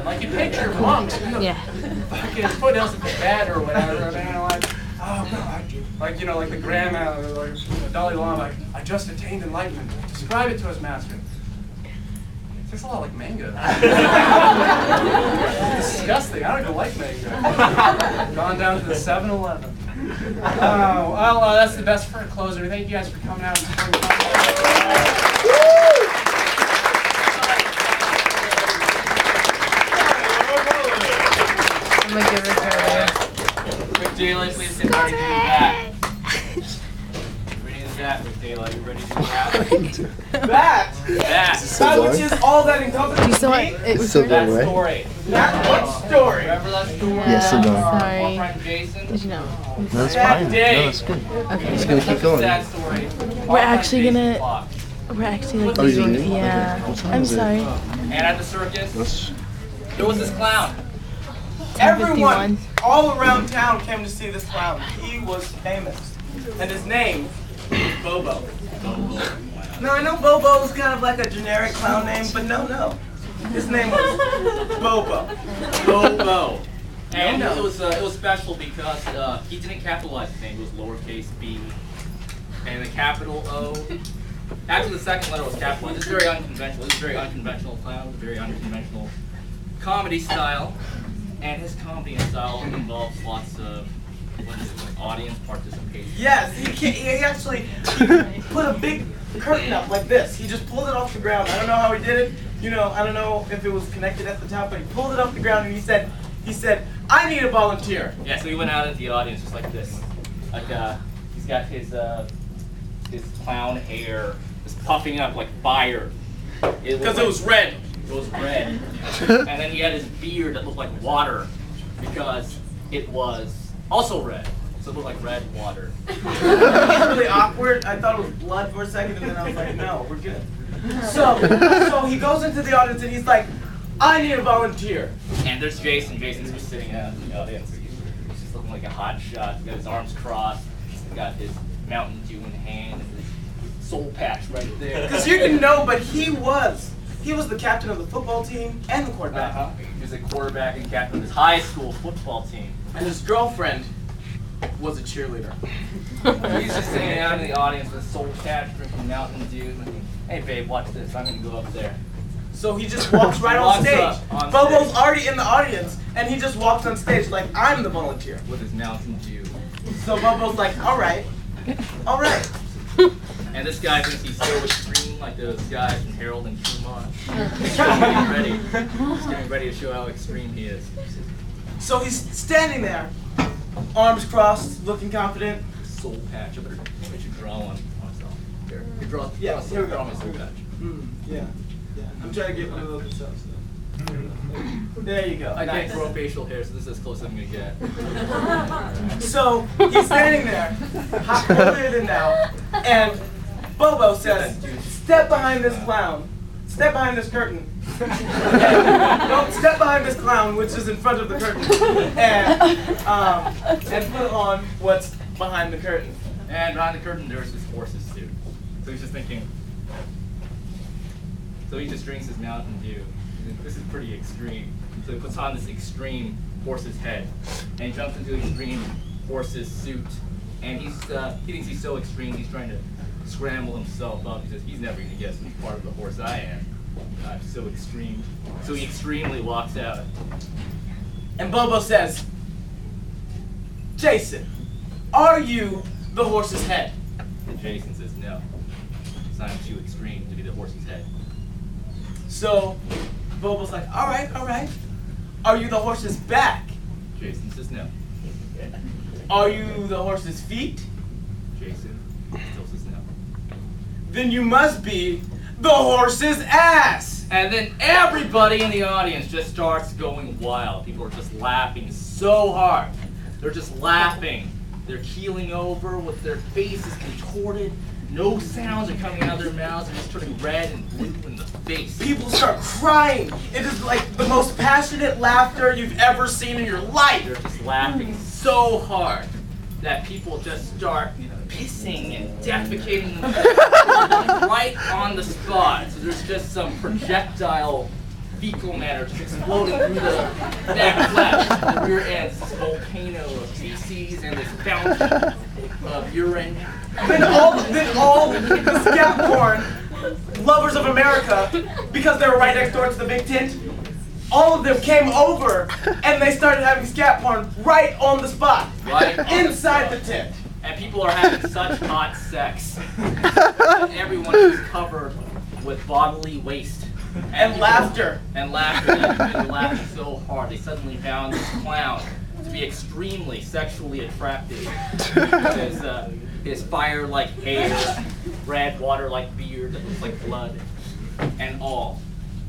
island. Like, you picture monks in the fucking foothills of Tibet or whatever, and they're like, oh no, like, you know, like the grandma, or like, you know, Dalai Lama, like, I just attained enlightenment. Describe it to us, master. It tastes a lot like mango. It's disgusting. I don't even like mango. Gone down to the 7-Eleven. Oh, well, that's the best for a closer. Thank you guys for coming out and supporting the I'm gonna give it to her. Quick daylight, please sit down and do that. Ready to that, quick daylight. You ready to do that? That? That which is all that encompasses You saw me? it was So That good, right? story. That what story? Remember that story? Yes, I know. Sorry. Our friend Jason? Did you know? No, that's That fine. day. No, that's good. Okay. Just gonna keep going. Sad story. We're actually gonna. Clock. We're actually like Oh, you're leaving. leaving? Yeah. Okay. What time I'm is it? sorry. And at the circus, That's there was this clown. Everyone all around town came to see this clown. He was famous. And his name was Bobo. Now I know Bobo is kind of like a generic clown name, but no. His name was Bobo. Bobo. And it was special because he didn't capitalize his name. It was lowercase b. And the capital O. Actually, the second letter was capitalized. It's very unconventional. It's a very unconventional clown, very unconventional comedy style. And his comedy style involves lots of audience participation. Yes, he actually put a big curtain up like this. He just pulled it off the ground. I don't know how he did it. You know, I don't know if it was connected at the top, but he pulled it off the ground and he said, I need a volunteer. Yeah, so he went out into the audience just like this. Like he's got his clown hair just puffing up like fire. Because it was red. It was red. And then he had his beard that looked like water because it was also red. So it looked like red water. It was really awkward. I thought it was blood for a second, and then I was like, no, we're good. So he goes into the audience and he's like, I need a volunteer. And there's Jason. Jason's just sitting out in the audience. He's just looking like a hot shot. He's got his arms crossed. He's got his Mountain Dew in hand and his soul patch right there. Because you didn't know, but he was the captain of the football team and the quarterback. He was a quarterback and captain of his high school football team. And his girlfriend was a cheerleader. He's just sitting out in the audience with a soul patch, drinking Mountain Dew. Thinking, hey babe, watch this. I'm gonna go up there. So he just walks right on stage. Bobo's already in the audience, and he just walks on stage like I'm the volunteer. With his Mountain Dew. So Bobo's like, all right. And this guy thinks he's so extreme, like those guys from Harold and Kumar. He's getting ready to show how extreme he is. So he's standing there, arms crossed, looking confident. Soul patch. I should draw one myself. Here, draw Yeah, a here we go. draw my soul patch. Yeah. I'm trying to get one of those myself. There you go. I Nice. can't grow facial hair, so this is as close as I'm gonna get. So he's standing there, holier than thou, and Bobo says, step behind this clown. Step behind this curtain. Don't step behind this clown, which is in front of the curtain, and put on what's behind the curtain. And behind the curtain, there's this horse's suit. So he's just thinking. So he just drinks his Mountain Dew. This is pretty extreme. So he puts on this extreme horse's head, and he jumps into the extreme horse's suit. And he thinks he's so extreme, he's trying to scramble himself up. He says he's never gonna guess which part of the horse I am. I'm so extreme. So he extremely walks out. And Bobo says, Jason, are you the horse's head? And Jason says no. Because I'm too extreme to be the horse's head. So Bobo's like, all right. Are you the horse's back? Jason says no. Are you the horse's feet? Jason still says no. Then you must be the horse's ass. And then everybody in the audience just starts going wild. People are just laughing so hard. They're just laughing. They're keeling over with their faces contorted. No sounds are coming out of their mouths. They're just turning red and blue in the face. People start crying. It is like the most passionate laughter you've ever seen in your life. They're just laughing so hard that people just start pissing and defecating right on the spot. So there's just some projectile fecal matter just exploding through the back flaps, the rear ends, this volcano of feces and this fountain of urine. Then all the scat porn lovers of America, because they were right next door to the big tent, all of them came over and they started having scat porn right on the spot, Right inside the tent. And people are having such hot sex. And everyone is covered with bodily waste. And laughter. And laughter. And laughing so hard. They suddenly found this clown to be extremely sexually attractive. His fire-like hair, red water-like beard that looks like blood, and all.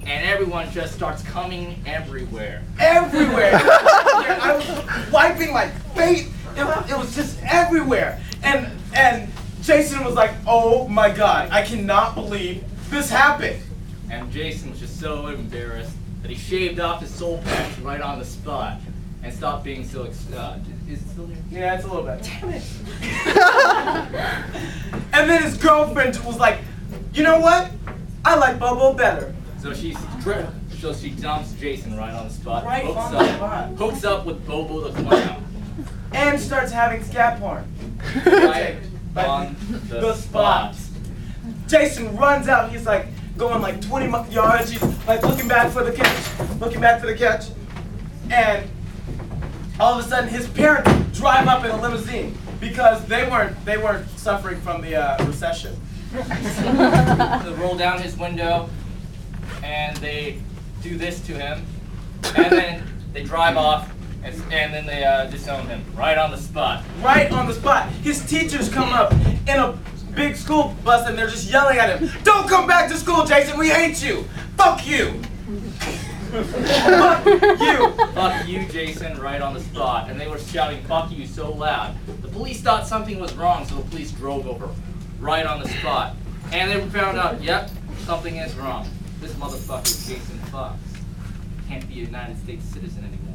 And everyone just starts coming everywhere. Everywhere. I was wiping my face. It was just everywhere. And Jason was like, oh my God, I cannot believe this happened. And Jason was just so embarrassed that he shaved off his soul patch right on the spot and stopped being so is it still there? Yeah, it's a little bit. Damn it. And then his girlfriend was like, you know what? I like Bobo better. So she dumps Jason right on the spot. Right on the spot. Hooks up with Bobo the clown. And starts having scat porn. Right on the spot. Jason runs out. He's like going like 20 yards. He's like looking back for the catch. And all of a sudden, his parents drive up in a limousine because they weren't suffering from the recession. They roll down his window and they do this to him, and then they drive off. And then they disown him right on the spot. Right on the spot. His teachers come up in a big school bus and they're just yelling at him. Don't come back to school, Jason. We hate you. Fuck you. Fuck you. Fuck you, Jason, right on the spot. And they were shouting, fuck you, so loud. The police thought something was wrong, so the police drove over right on the spot. And they found out, yep, something is wrong. This motherfucker, Jason Fox, can't be a United States citizen anymore.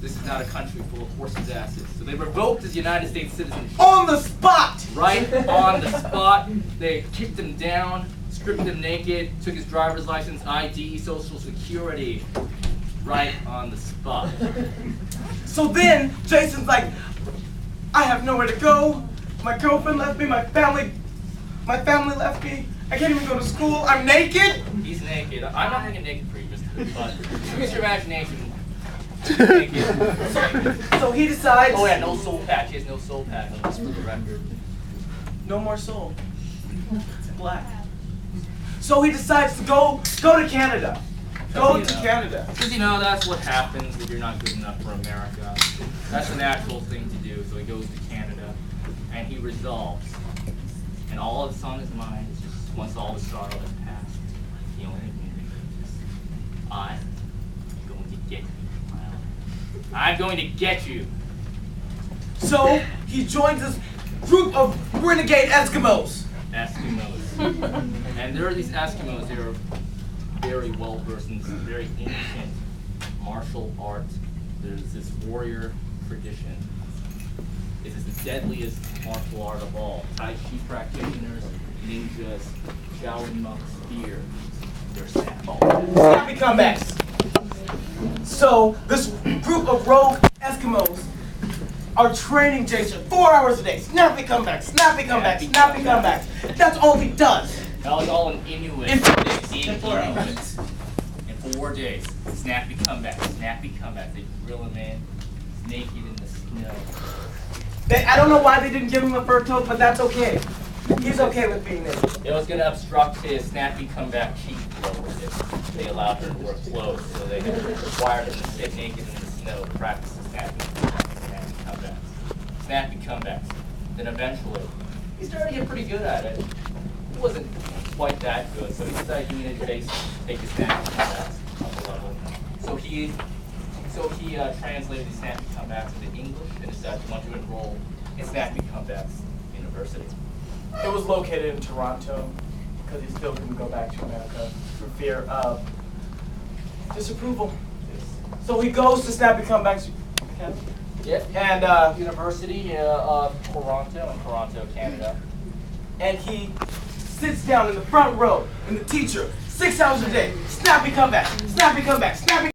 This is not a country full of horses' asses. So they revoked his United States citizenship. On the spot! Right on the spot. They kicked him down, stripped him naked, took his driver's license, ID, social security. Right on the spot. So then, Jason's like, I have nowhere to go. My girlfriend left me, my family left me. I can't even go to school. I'm naked. He's naked. I'm not making naked for you, but use your imagination. Naked. So he decides. Oh yeah, no soul patch. He has no soul patch. Just for the record. No more soul. It's black. So he decides to go to Canada. Go to Canada. Because that's what happens if you're not good enough for America. That's a natural thing to do. So he goes to Canada, and he resolves. And all that's on his mind is just once all the sorrow has passed, the only thing is I'm going to get you. I'm going to get you. So he joins this group of renegade Eskimos. And there are these Eskimos. They are very well versed in some very ancient martial arts. There's this warrior tradition. It is the deadliest martial art of all. Tai Chi practitioners, ninjas, Shaolin monks, fear. They're Snappy comebacks. So this group of rogue Eskimos are training Jason 4 hours a day. Snappy comebacks, snappy comebacks, snappy comebacks. That's all he does. All in Inuit. In 4 days. In 4 days. Snappy comebacks, snappy comebacks. They grill him in. He's naked in the snow. I don't know why they didn't give him a fur coat, but that's okay. He's okay with being naked. It was going to obstruct his snappy comeback cheek if they allowed her to wear clothes, so they required him to sit naked in the snow to practice the snappy comebacks. Snappy comebacks. Then eventually, he started to get pretty good at it. He wasn't quite that good, so he decided he needed to take his snappy comebacks up a level. So he translated these snappy comebacks into English and decided he wanted to enroll in Snappy Comebacks University. It was located in Toronto because he still couldn't go back to America for fear of disapproval. So he goes to Snappy Comebacks. Yep. And University of Toronto in Toronto, Canada. And he sits down in the front row, and the teacher 6 hours a day. Snappy comeback, snappy comeback, snappy